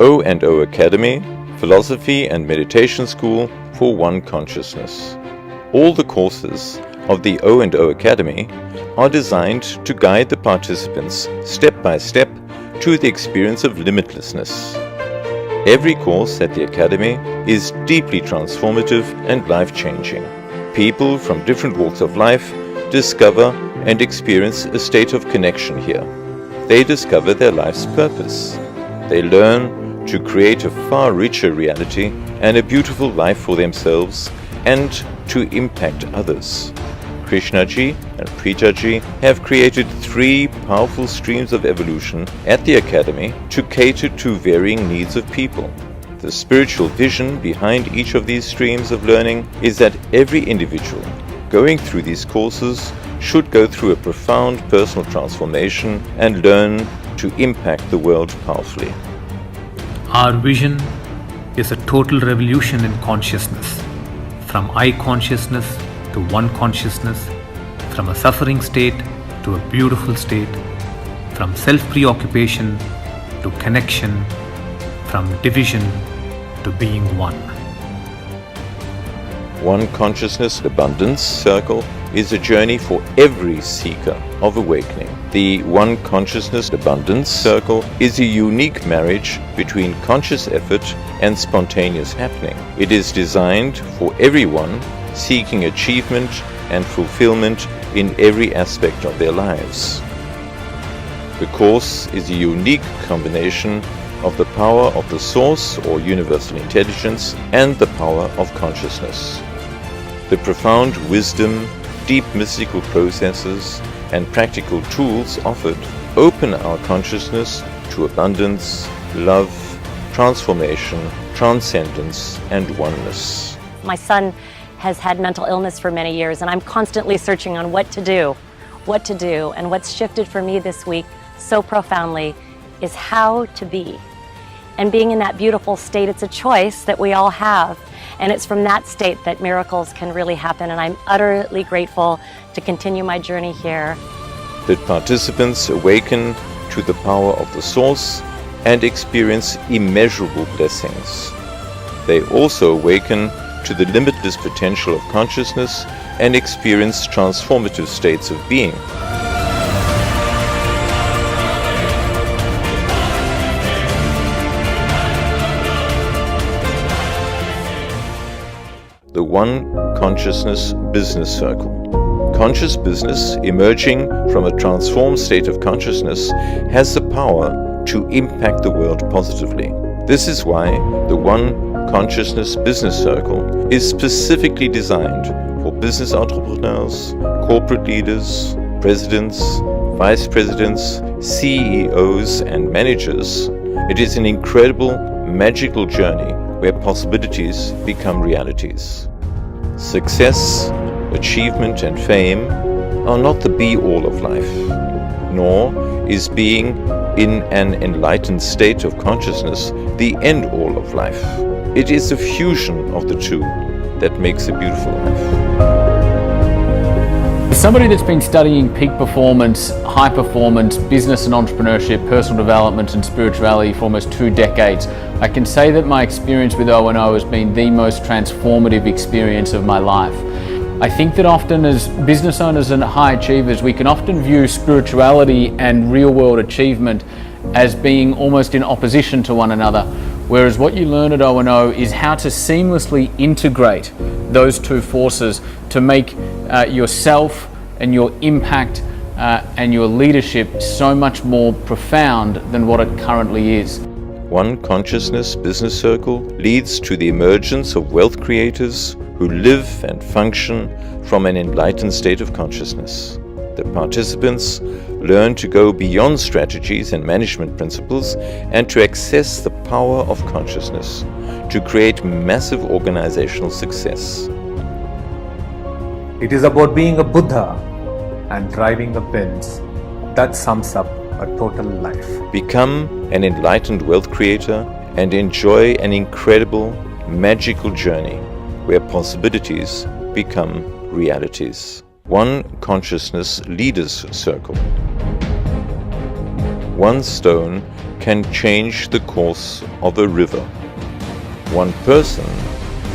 O&O Academy, Philosophy and Meditation School for One Consciousness. All the courses of the O&O Academy are designed to guide the participants step by step to the experience of limitlessness. Every course at the Academy is deeply transformative and life-changing. People from different walks of life discover and experience a state of connection here. They discover their life's purpose. They learn to create a far richer reality and a beautiful life for themselves and to impact others. Krishnaji and Preethaji have created 3 powerful streams of evolution at the Academy to cater to varying needs of people. The spiritual vision behind each of these streams of learning is that every individual going through these courses should go through a profound personal transformation and learn to impact the world powerfully. Our vision is a total revolution in consciousness, from I consciousness to one consciousness, from a suffering state to a beautiful state, from self-preoccupation to connection, from division to being one. One Consciousness Abundance Circle is a journey for every seeker of awakening. The One Consciousness Abundance Circle is a unique marriage between conscious effort and spontaneous happening. It is designed for everyone seeking achievement and fulfillment in every aspect of their lives. The course is a unique combination of the power of the Source or Universal Intelligence and the power of consciousness. The profound wisdom, deep mystical processes, and practical tools offered open our consciousness to abundance, love, transformation, transcendence, and oneness. My son has had mental illness for many years, and I'm constantly searching on what to do. And what's shifted for me this week so profoundly is how to be. And being in that beautiful state, it's a choice that we all have. And it's from that state that miracles can really happen. And I'm utterly grateful to continue my journey here. That participants awaken to the power of the Source and experience immeasurable blessings. They also awaken to the limitless potential of consciousness and experience transformative states of being. The One Consciousness Business Circle. Conscious business emerging from a transformed state of consciousness has the power to impact the world positively. This is why the One Consciousness Business Circle is specifically designed for business entrepreneurs, corporate leaders, presidents, vice presidents, CEOs, and managers. It is an incredible, magical journey where possibilities become realities. Success, achievement, and fame are not the be-all of life, nor is being in an enlightened state of consciousness the end-all of life. It is the fusion of the two that makes a beautiful life. As somebody that's been studying peak performance, high performance, business and entrepreneurship, personal development and spirituality for almost 2 decades, I can say that my experience with O&O has been the most transformative experience of my life. I think that often as business owners and high achievers, we can often view spirituality and real world achievement as being almost in opposition to one another. Whereas what you learn at O&O is how to seamlessly integrate those two forces to make yourself and your impact and your leadership so much more profound than what it currently is. One Consciousness Business Circle leads to the emergence of wealth creators who live and function from an enlightened state of consciousness. The participants learn to go beyond strategies and management principles and to access the power of consciousness to create massive organizational success. It is about being a Buddha and driving a Benz. That sums up a total life. Become an enlightened wealth creator and enjoy an incredible, magical journey where possibilities become realities. One Consciousness Leaders Circle. One stone can change the course of a river. One person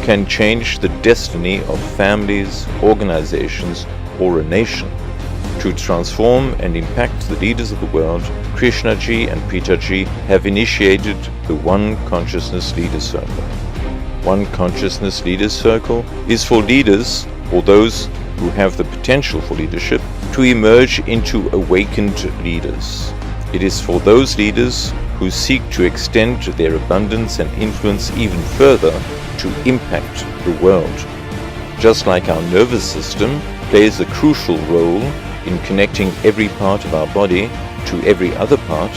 can change the destiny of families, organizations, or a nation. To transform and impact the leaders of the world, Krishnaji and Preethaji have initiated the One Consciousness Leaders Circle. One Consciousness Leaders Circle is for leaders, or those who have the potential for leadership, to emerge into awakened leaders. It is for those leaders who seek to extend their abundance and influence even further to impact the world. Just like our nervous system plays a crucial role in connecting every part of our body to every other part,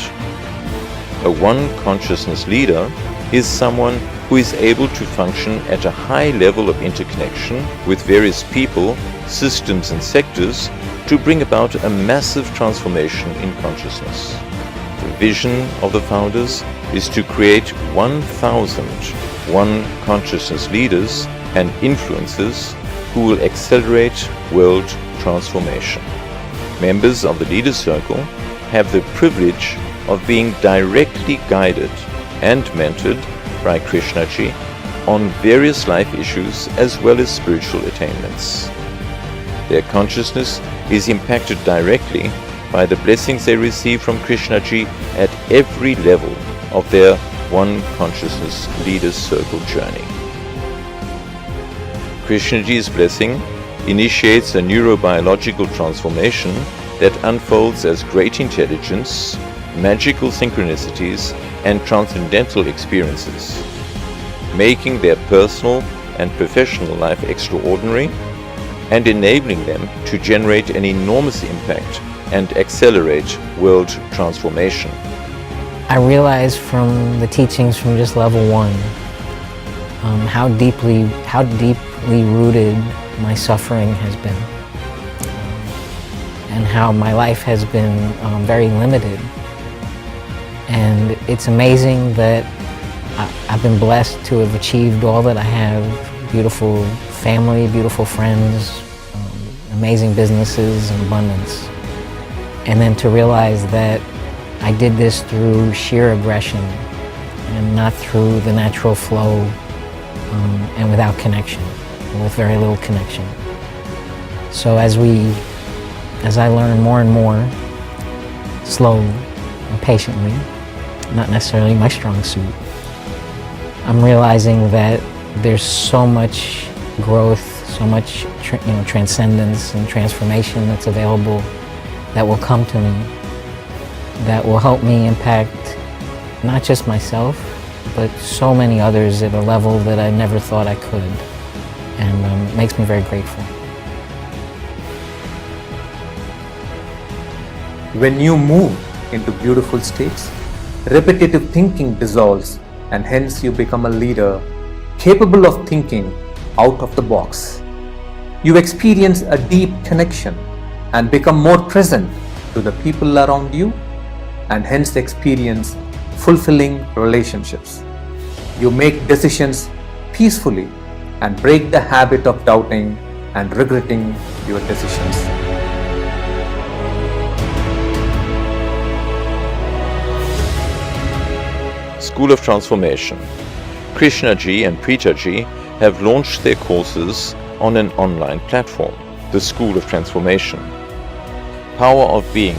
a one consciousness leader is someone who is able to function at a high level of interconnection with various people, systems and sectors to bring about a massive transformation in consciousness. The vision of the founders is to create 1,000 one consciousness leaders and influencers who will accelerate world transformation. Members of the Leaders Circle have the privilege of being directly guided and mentored by Krishnaji on various life issues as well as spiritual attainments. Their consciousness is impacted directly by the blessings they receive from Krishnaji at every level of their One Consciousness Leaders Circle journey. Krishnaji's blessing initiates a neurobiological transformation that unfolds as great intelligence, magical synchronicities, and transcendental experiences, making their personal and professional life extraordinary and enabling them to generate an enormous impact and accelerate world transformation. I realized from the teachings from just level 1 how deeply rooted my suffering has been, and how my life has been very limited. And it's amazing that I've been blessed to have achieved all that I have: beautiful family, beautiful friends, amazing businesses, and abundance. And then to realize that I did this through sheer aggression and not through the natural flow, and without connection, with very little connection. So as I learn more and more, slowly and patiently, not necessarily my strong suit, I'm realizing that there's so much growth, so much transcendence and transformation that's available that will come to me, that will help me impact not just myself, but so many others at a level that I never thought I could, and it makes me very grateful. When you move into beautiful states, repetitive thinking dissolves, and hence you become a leader capable of thinking out of the box. You experience a deep connection and become more present to the people around you, and hence experience fulfilling relationships. You make decisions peacefully and break the habit of doubting and regretting your decisions. School of Transformation. Krishnaji and Preethaji have launched their courses on an online platform, the School of Transformation. Power of Being,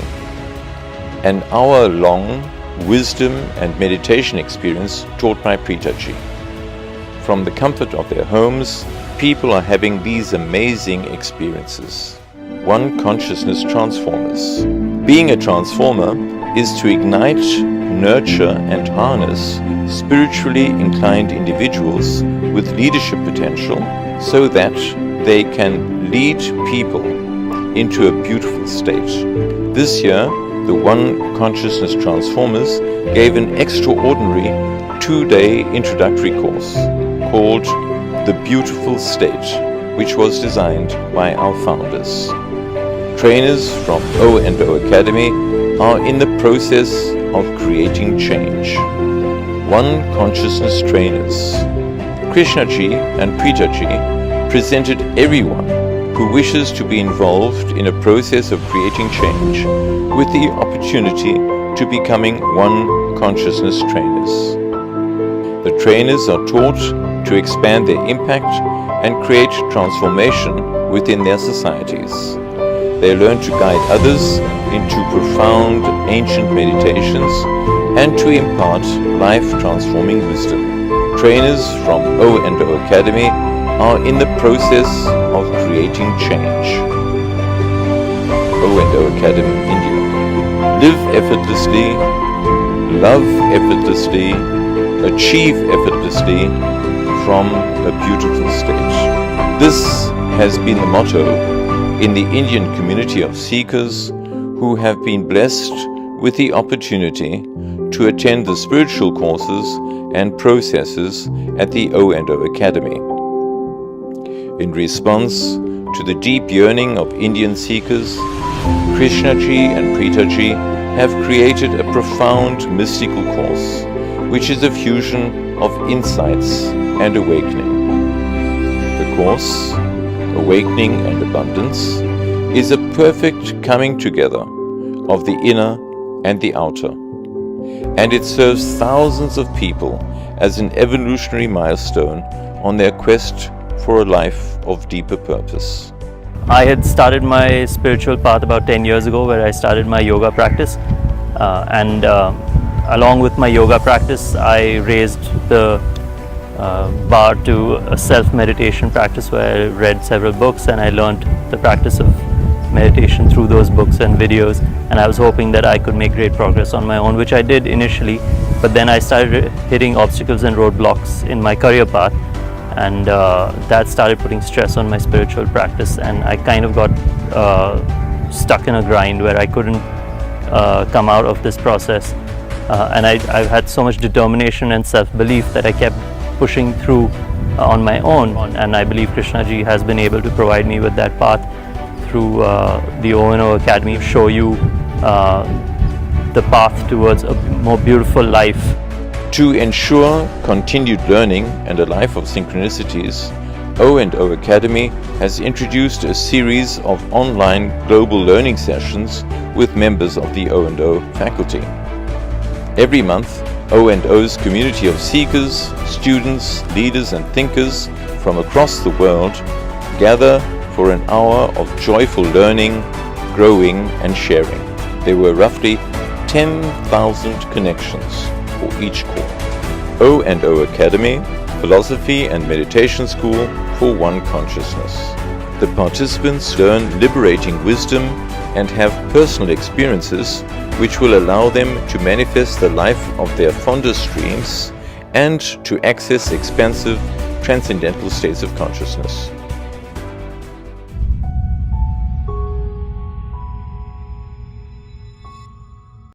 an hour-long wisdom and meditation experience taught by Preethaji. From the comfort of their homes, people are having these amazing experiences. One Consciousness Transformers. Being a transformer is to ignite, nurture and harness spiritually inclined individuals with leadership potential so that they can lead people into a beautiful state. This year, the One Consciousness Transformers gave an extraordinary 2-day introductory course called The Beautiful State, which was designed by our founders. Trainers from O&O Academy are in the process of creating change. One Consciousness Trainers. Krishnaji and Preethaji presented everyone who wishes to be involved in a process of creating change with the opportunity to becoming one consciousness trainers. The trainers are taught to expand their impact and create transformation within their societies. They learn to guide others into profound ancient meditations and to impart life-transforming wisdom. Trainers from O&O Academy are in the process of creating change. O&O Academy, India. Live effortlessly, love effortlessly, achieve effortlessly from a beautiful state. This has been the motto in the Indian community of seekers who have been blessed with the opportunity to attend the spiritual courses and processes at the O&O Academy. In response to the deep yearning of Indian seekers, Krishnaji and Preethaji have created a profound mystical course, which is a fusion of insights and awakening. The course, Awakening and Abundance, is a perfect coming together of the inner and the outer, and it serves thousands of people as an evolutionary milestone on their quest for a life of deeper purpose. I had started my spiritual path about 10 years ago, where I started my yoga practice, and along with my yoga practice I raised the bar to a self-meditation practice, where I read several books and I learned the practice of meditation through those books and videos, and I was hoping that I could make great progress on my own, which I did initially, but then I started hitting obstacles and roadblocks in my career path, and that started putting stress on my spiritual practice, and I kind of got stuck in a grind where I couldn't come out of this process, and I've had so much determination and self-belief that I kept pushing through on my own, and I believe Krishnaji has been able to provide me with that path through the O&O Academy, show you the path towards a more beautiful life. To ensure continued learning and a life of synchronicities, O&O Academy has introduced a series of online global learning sessions with members of the O&O faculty. Every month, O&O's community of seekers, students, leaders and thinkers from across the world gather for an hour of joyful learning, growing and sharing. There were roughly 10,000 connections for each course. O&O Academy, Philosophy and Meditation School for One Consciousness. The participants learn liberating wisdom and have personal experiences which will allow them to manifest the life of their fondest dreams and to access expansive, transcendental states of consciousness.